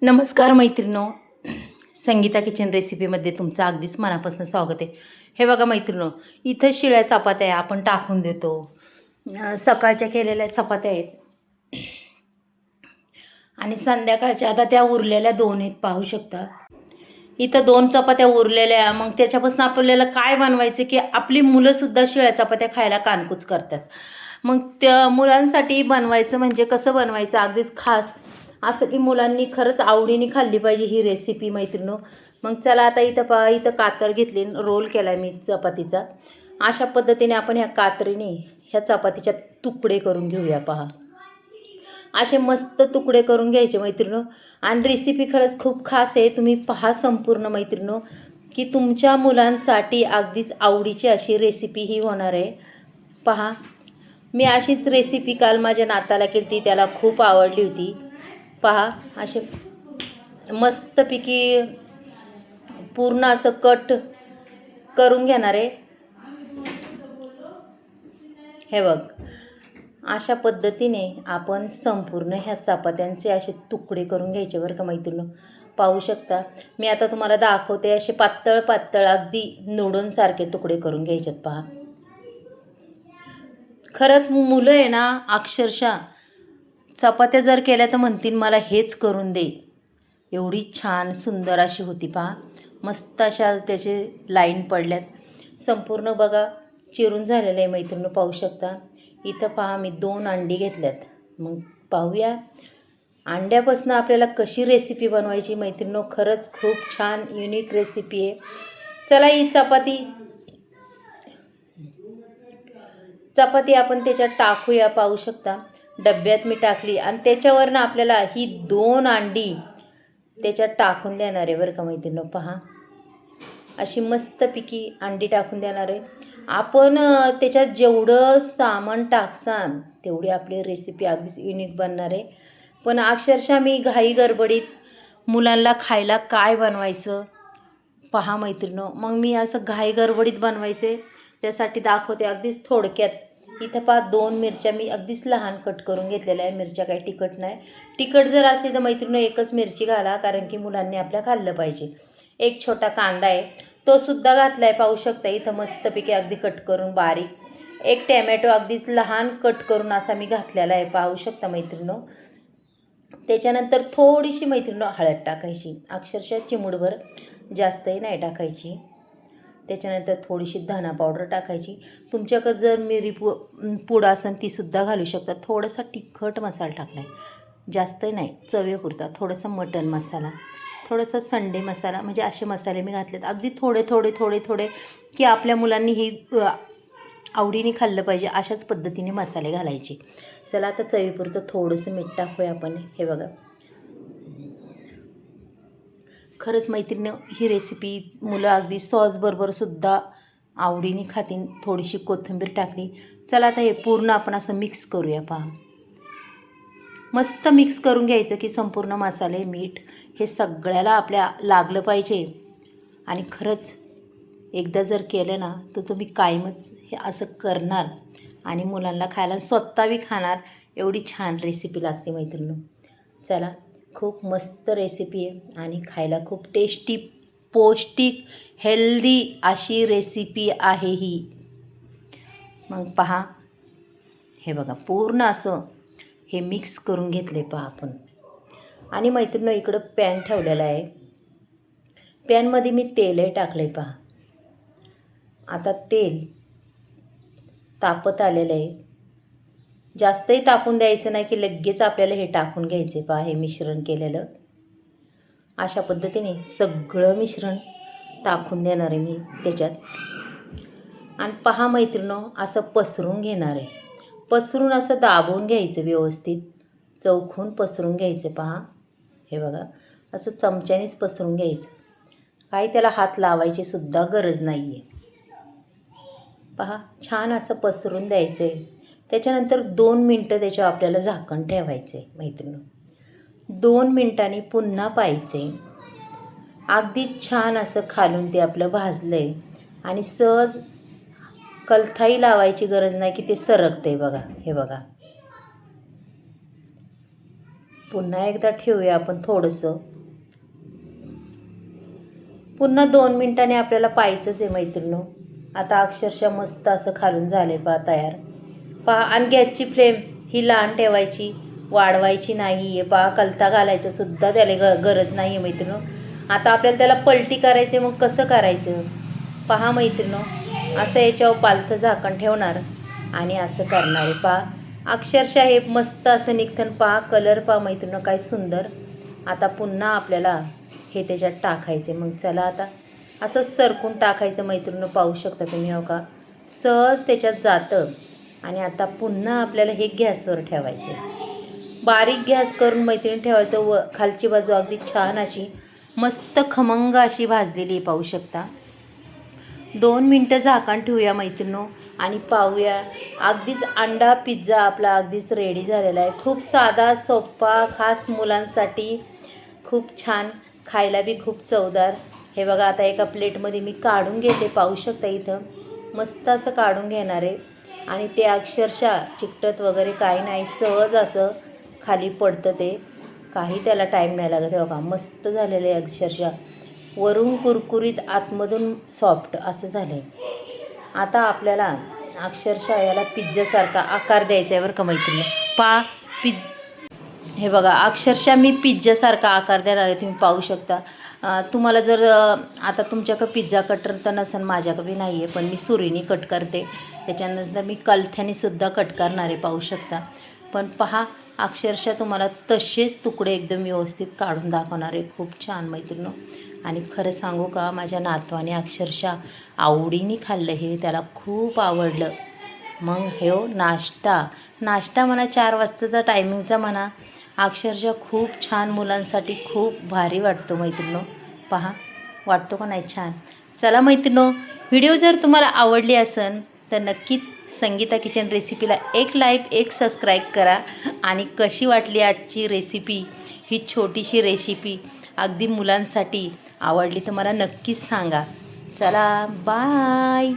नमस्कार मैत्रिणो, संगीता किचन रेसिपीमध्ये तुमचं अगदीच मनापासून स्वागत आहे. हे बघा मैत्रिणो, इथं शिळ्या चपात्या आपण टाकून देतो. सकाळच्या केलेल्या चपात्या आहेत आणि संध्याकाळच्या आता त्या उरलेल्या 2 आहेत, पाहू शकता. इथं 2 चपात्या उरलेल्या. मग त्याच्यापासून आपल्याला काय बनवायचं की आपली मुलंसुद्धा शिळ्या चपात्या खायला कानकूच करतात. मग त्या मुलांसाठी बनवायचं म्हणजे कसं बनवायचं अगदीच खास असं की मुलांनी खरंच आवडीने खाल्ली पाहिजे ही रेसिपी मैत्रिणो. मग चला आता इथं कातर घेतली, रोल केला मी चपातीचा. अशा पद्धतीने आपण ह्या कात्रीने ह्या चपातीच्या तुकडे करून घेऊया. पहा, असे मस्त तुकडे करून घ्यायचे मैत्रिणो. आणि रेसिपी खरंच खूप खास आहे. तुम्ही पहा संपूर्ण मैत्रिणो, की तुमच्या मुलांसाठी अगदीच आवडीची अशी रेसिपी ही होणार आहे. पहा, मी अशीच रेसिपी काल माझ्या नाताला केली ती, त्याला खूप आवडली होती. पहा, असे मस्तपैकी पूर्ण असं कट करून घेणार आहे. हे बघ, अशा पद्धतीने आपण संपूर्ण ह्या चपात्यांचे असे तुकडे करून घ्यायचे बरं का मैत्रिणी. पाहू शकता, मी आता तुम्हाला दाखवते. असे पातळ पातळ अगदी नूडलसारखे तुकडे करून घ्यायचेत. पहा, खरंच मुलं आहे ना, अक्षरशः चपात्या जर केल्या तर म्हणतील मला हेच करून दे. एवढी छान सुंदर अशी होती. पहा, मस्त अशा त्याचे लाईन पडल्यात. संपूर्ण बघा चिरून झालेलं आहे मैत्रिणी, पाहू शकता. इथं पहा, मी 2 अंडी घेतल्यात. मग पाहूया अंड्यापासून आपल्याला कशी रेसिपी बनवायची मैत्रिणी. खरंच खूप छान युनिक रेसिपी आहे. चला, ही चपाती आपण त्याच्यात टाकूया. पाहू शकता, डब्यात मी टाकली आणि त्याच्यावरनं आपल्याला ही 2 अंडी त्याच्यात टाकून देणार आहे बरं का मैत्रिणी. पहा, अशी मस्तपैकी अंडी टाकून देणार आहे आपण. त्याच्यात जेवढं सामान टाकसान तेवढी आपली रेसिपी अगदीच युनिक बनणार आहे. पण अक्षरशः मी घाई गडबडीत मुलांना खायला काय बनवायचं पहा मैत्रिणी. मग मी असं घाई गडबडीत बनवायचे त्यासाठी दाखवते अगदीच थोडक्यात. इथं पहा, 2 मिरच्या मी अगदीच लहान कट करून घेतलेल्या आहे. मिरच्या काही तिखट नाही. तिखट जर असली तर मैत्रिणी एकच मिरची घाला, कारण की मुलांनी आपल्या खाल्लं पाहिजे. एक छोटा कांदा आहे, तो सुद्धा घातला आहे. पाहू शकता, इथं मस्तपैकी अगदी कट करून बारीक. एक टॅमॅटो अगदीच लहान कट करून असा मी घातलेला आहे. पाहू शकता मैत्रिणी. त्याच्यानंतर थोडीशी मैत्रिणी हळद टाकायची, अक्षरशः चिमूटभर, जास्तही नाही टाकायची. त्याच्यानंतर थोडीशी धना पावडर टाकायची. तुमच्याकडे जर मिरी पूड असेल तीसुद्धा घालू शकता. थोडासा तिखट मसाला टाकला आहे, जास्तही नाही, चवीपुरता. थोडासा मटण मसाला, थोडासा संडे मसाला, म्हणजे असे मसाले मी घातलेत. अगदी थोडे थोडे थोडे थोडे, की आपल्या मुलांनी ही आवडीने खाल्लं पाहिजे अशाच पद्धतीने मसाले घालायचे. चला, आता चवीपुरतं थोडंसं मीठ टाकूया आपण. हे बघा, खरंच मैत्रिणी ही रेसिपी मुलं अगदी सॉसबरोबरसुद्धा आवडीने खातीन. थोडीशी कोथिंबीर टाकली. चला, आता हे पूर्ण आपण असं मिक्स करूया. पहा, मस्त मिक्स करून घ्यायचं की संपूर्ण मसाले मीठ हे सगळ्याला आपल्या लागलं पाहिजे. आणि खरंच एकदा जर केलं ना तर तुम्ही कायमच हे असं करणार आणि मुलांना खायला स्वतः बी खाणार. एवढी छान रेसिपी लागते मैत्रिणी. चला, खूप मस्त रेसिपी आहे आणि खायला खूप टेस्टी, पौष्टिक, हेल्दी अशी रेसिपी आहे ही. मग पहा, हे बघा पूर्ण असं हे मिक्स करून घेतले पहा आपण. आणि मैत्रिणी इकडं पॅन ठेवलेला आहे. पॅनमध्ये मी तेलही टाकलं आहे. पहा, आता तेल तापत आलेलं आहे. जास्तही तापून द्यायचं नाही की लगेच आपल्याला हे टाकून घ्यायचे. पहा, हे मिश्रण केलेलं अशा पद्धतीने सगळं मिश्रण टाकून देणार आहे मी त्याच्यात. आणि पहा मैत्रिणो, असं पसरून घेणार आहे. पसरून असं दाबून घ्यायचं, व्यवस्थित चौखून पसरून घ्यायचं. पहा, हे बघा, असं चमच्यानेच पसरून घ्यायचं. काही त्याला हात लावायची सुद्धा गरज नाही आहे. पहा, छान असं पसरून द्यायचं आहे. त्याच्यानंतर 2 मिनटं त्याच्यावर आपल्याला झाकण ठेवायचं आहे मैत्रिणी. 2 मिनटांनी पुन्हा पाहायचे. अगदी छान असं खालून ते आपलं भाजलं आहे आणि सहज कलथाई लावायची गरज नाही की ते सरकते. बघा, हे बघा, पुन्हा एकदा ठेवूया आपण थोडंसं. पुन्हा 2 मिनिटांनी आपल्याला पाहायचंच आहे मैत्रिणींनो. आता अक्षरशः मस्त असं खालून झाले पहा तयार. पहा, आणि गॅसची फ्लेम ही लहान ठेवायची, वाढवायची नाही आहे. पहा, कलता घालायचं सुद्धा त्याला गरज नाही आहे मैत्रिणींनो. आता आपल्याला त्याला पलटी करायचे, मग कसं करायचं पहा मैत्रिणींनो. असं याच्यावर पालथं झाकण ठेवणार आणि असं करणार आहे. पहा, अक्षरशः हे मस्त असं निघतं. पहा कलर, पहा मैत्रिणींनो काय सुंदर. आता पुन्हा आपल्याला हे त्याच्यात टाकायचे. मग चला आता असं सरकून टाकायचं मैत्रिणींनो. पाहू शकता तुम्ही हो का, सहज त्याच्यात जातं. आणि आता पुन्हा आपल्याला हे गॅसवर ठेवायचं, बारीक गॅस करून मैत्रिणी ठेवायचं. व खालची बाजू अगदी छान अशी मस्त खमंग अशी भाजलेली आहे, पाहू शकता. 2 मिनटं झाकण ठेवूया मैत्रिणींनो आणि पाहूया. अगदीच अंडा पिझ्झा आपला अगदीच रेडी झालेला आहे. खूप साधा सोपा, खास मुलांसाठी खूप छान, खायला बी खूप चवदार. हे बघा, आता एका प्लेटमध्ये मी काढून घेते. पाहू शकता इथं मस्त असं काढून घेणार आहे. आणि ते अक्षरशः चिकटत वगैरे काही नाही, सहज असं खाली पडतं ते. काही त्याला टाईम नाही लागत. हे बघा मस्त झालेलं आहे, अक्षरशः वरून कुरकुरीत आतमधून सॉफ्ट असं झालं आहे. आता आपल्याला अक्षरशः याला पिझ्झासारखा आकार द्यायचा आहे बरं का मैत्रिणी. हे बघा, अक्षरशः मी पिझ्झासारखा आकार देणार आहे. तुम्ही पाहू शकता. तुम्हाला जर आता तुमच्याकडं पिझ्झा कटर तर नसेल, माझ्याकडे बी नाही आहे, पण मी सुरीने कट करते. त्याच्यानंतर मी कलथ्यानेसुद्धा कट करणार आहे, पाहू शकता. पण पहा, अक्षरशः तुम्हाला तसेच तुकडे एकदम व्यवस्थित काढून दाखवणार आहे. खूप छान मैत्रिणींनो. आणि खरं सांगू का, माझ्या नातवाने अक्षरशः आवडीने खाल्लं हे, त्याला खूप आवडलं. मग हे नाश्ता म्हणा, 4 वाजताचा टायमिंगचा म्हणा, अक्षरशः खूप छान, मुलांसाठी खूप भारी वाटतो मैत्रिणींनो. पहा, वाटतो का नाही छान. चला मैत्रिणींनो, व्हिडिओ जर तुम्हाला आवडली असेल तर नक्कीच संगीता किचन रेसिपीला एक लाईक, एक सबस्क्राईब करा. आणि कशी वाटली आजची रेसिपी, ही छोटीशी रेसिपी अगदी मुलांसाठी आवडली तर मला नक्कीच सांगा. चला बाय.